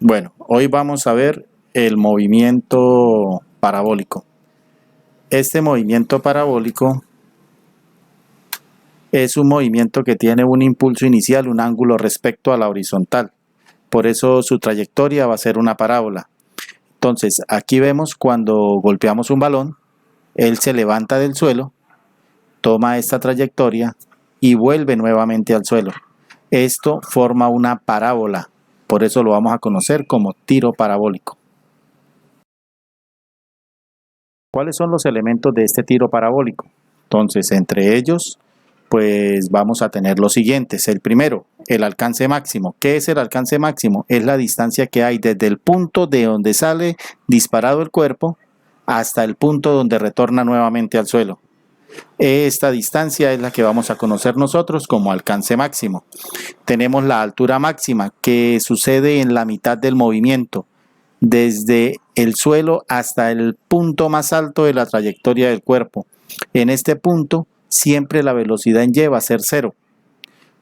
Bueno, hoy vamos a ver el movimiento parabólico. Este movimiento parabólico es un movimiento que tiene un impulso inicial, un ángulo respecto a la horizontal. Por eso su trayectoria va a ser una parábola. Entonces, aquí vemos cuando golpeamos un balón, él se levanta del suelo, toma esta trayectoria y vuelve nuevamente al suelo. Esto forma una parábola. Por eso lo vamos a conocer como tiro parabólico. ¿Cuáles son los elementos de este tiro parabólico? Entonces, entre ellos, pues vamos a tener los siguientes. El primero, el alcance máximo. ¿Qué es el alcance máximo? Es la distancia que hay desde el punto de donde sale disparado el cuerpo hasta el punto donde retorna nuevamente al suelo. Esta distancia es la que vamos a conocer nosotros como alcance máximo. Tenemos la altura máxima, que sucede en la mitad del movimiento, desde el suelo hasta el punto más alto de la trayectoria del cuerpo. En este punto, siempre la velocidad en y va a ser cero,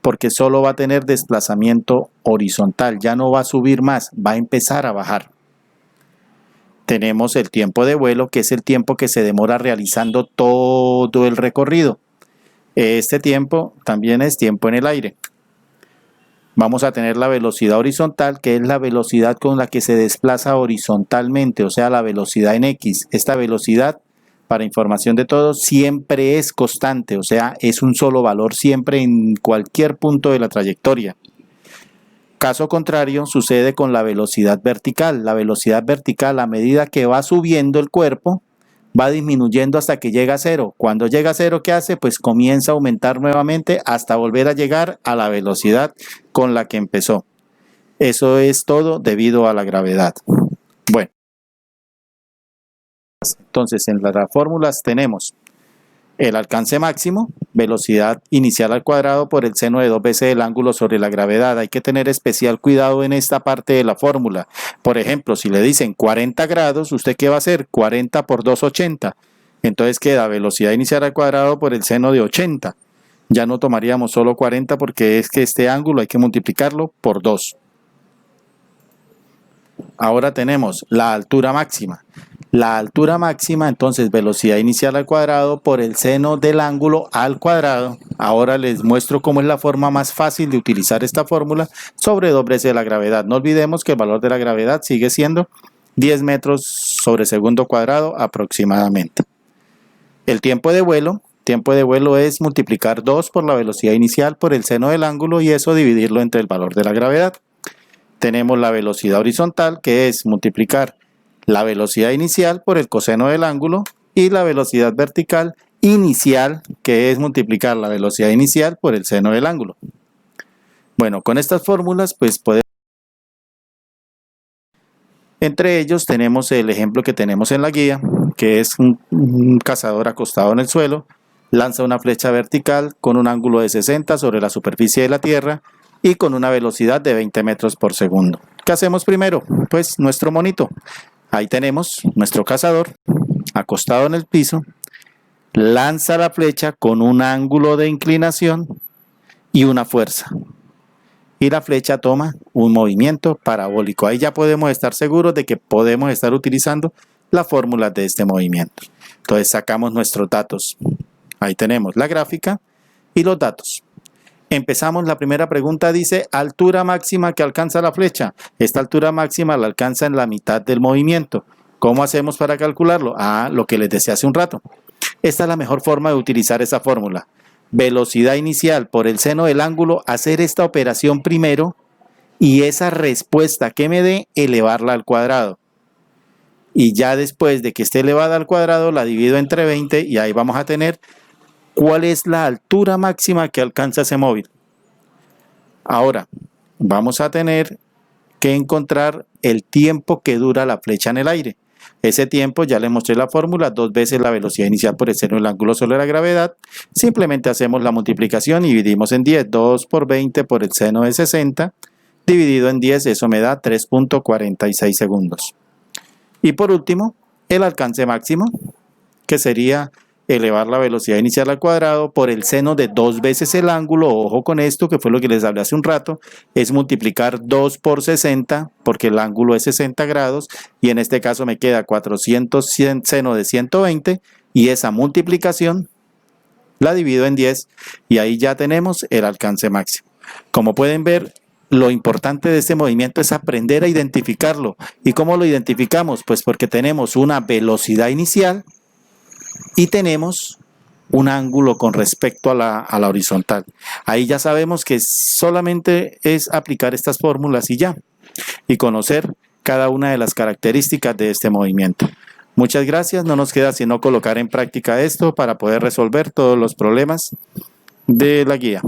porque solo va a tener desplazamiento horizontal, ya no va a subir más, va a empezar a bajar. Tenemos el tiempo de vuelo, que es el tiempo que se demora realizando todo el recorrido. Este tiempo también es tiempo en el aire. Vamos a tener la velocidad horizontal, que es la velocidad con la que se desplaza horizontalmente, o sea, la velocidad en X. Esta velocidad, para información de todos, siempre es constante, o sea, es un solo valor siempre en cualquier punto de la trayectoria. Caso contrario, sucede con la velocidad vertical. La velocidad vertical, a medida que va subiendo el cuerpo, va disminuyendo hasta que llega a cero. Cuando llega a cero, ¿qué hace? Pues comienza a aumentar nuevamente hasta volver a llegar a la velocidad con la que empezó. Eso es todo debido a la gravedad. Bueno, entonces en las fórmulas tenemos el alcance máximo, velocidad inicial al cuadrado por el seno de 2 veces el ángulo sobre la gravedad. Hay que tener especial cuidado en esta parte de la fórmula. Por ejemplo, si le dicen 40 grados, ¿usted qué va a hacer? 40 por 2, 80. Entonces queda velocidad inicial al cuadrado por el seno de 80. Ya no tomaríamos solo 40 porque es que este ángulo hay que multiplicarlo por 2. Ahora tenemos la altura máxima. La altura máxima, entonces velocidad inicial al cuadrado por el seno del ángulo al cuadrado. Ahora les muestro cómo es la forma más fácil de utilizar esta fórmula sobre 2 veces la gravedad. No olvidemos que el valor de la gravedad sigue siendo 10 metros sobre segundo cuadrado aproximadamente. El tiempo de vuelo es multiplicar 2 por la velocidad inicial por el seno del ángulo y eso dividirlo entre el valor de la gravedad. Tenemos la velocidad horizontal, que es multiplicar la velocidad inicial por el coseno del ángulo, y la velocidad vertical inicial, que es multiplicar la velocidad inicial por el seno del ángulo. Bueno, con estas fórmulas pues podemos... Entre ellos tenemos el ejemplo que tenemos en la guía, que es un cazador acostado en el suelo, lanza una flecha vertical con un ángulo de 60 sobre la superficie de la tierra y con una velocidad de 20 metros por segundo. ¿Qué hacemos primero? Pues nuestro monito. Ahí tenemos nuestro cazador acostado en el piso, lanza la flecha con un ángulo de inclinación y una fuerza. Y la flecha toma un movimiento parabólico. Ahí ya podemos estar seguros de que podemos estar utilizando las fórmulas de este movimiento. Entonces sacamos nuestros datos. Ahí tenemos la gráfica y los datos. Empezamos, la primera pregunta dice, altura máxima que alcanza la flecha. Esta altura máxima la alcanza en la mitad del movimiento. ¿Cómo hacemos para calcularlo? Lo que les decía hace un rato. Esta es la mejor forma de utilizar esa fórmula. Velocidad inicial por el seno del ángulo, hacer esta operación primero y esa respuesta que me dé, elevarla al cuadrado. Y ya después de que esté elevada al cuadrado, la divido entre 20 y ahí vamos a tener cuál es la altura máxima que alcanza ese móvil. Ahora, vamos a tener que encontrar el tiempo que dura la flecha en el aire. Ese tiempo, ya les mostré la fórmula, 2 veces la velocidad inicial por el seno del ángulo sobre la gravedad. Simplemente hacemos la multiplicación y dividimos en 10. 2 por 20 por el seno de 60, dividido en 10, eso me da 3.46 segundos. Y por último, el alcance máximo, que sería elevar la velocidad inicial al cuadrado por el seno de 2 veces el ángulo. Ojo con esto, que fue lo que les hablé hace un rato, es multiplicar 2 por 60, porque el ángulo es 60 grados, y en este caso me queda 400 seno de 120, y esa multiplicación la divido en 10, y ahí ya tenemos el alcance máximo. Como pueden ver, lo importante de este movimiento es aprender a identificarlo. ¿Y cómo lo identificamos? Pues porque tenemos una velocidad inicial y tenemos un ángulo con respecto a la horizontal. Ahí ya sabemos que solamente es aplicar estas fórmulas y ya, y conocer cada una de las características de este movimiento. Muchas gracias, no nos queda sino colocar en práctica esto para poder resolver todos los problemas de la guía.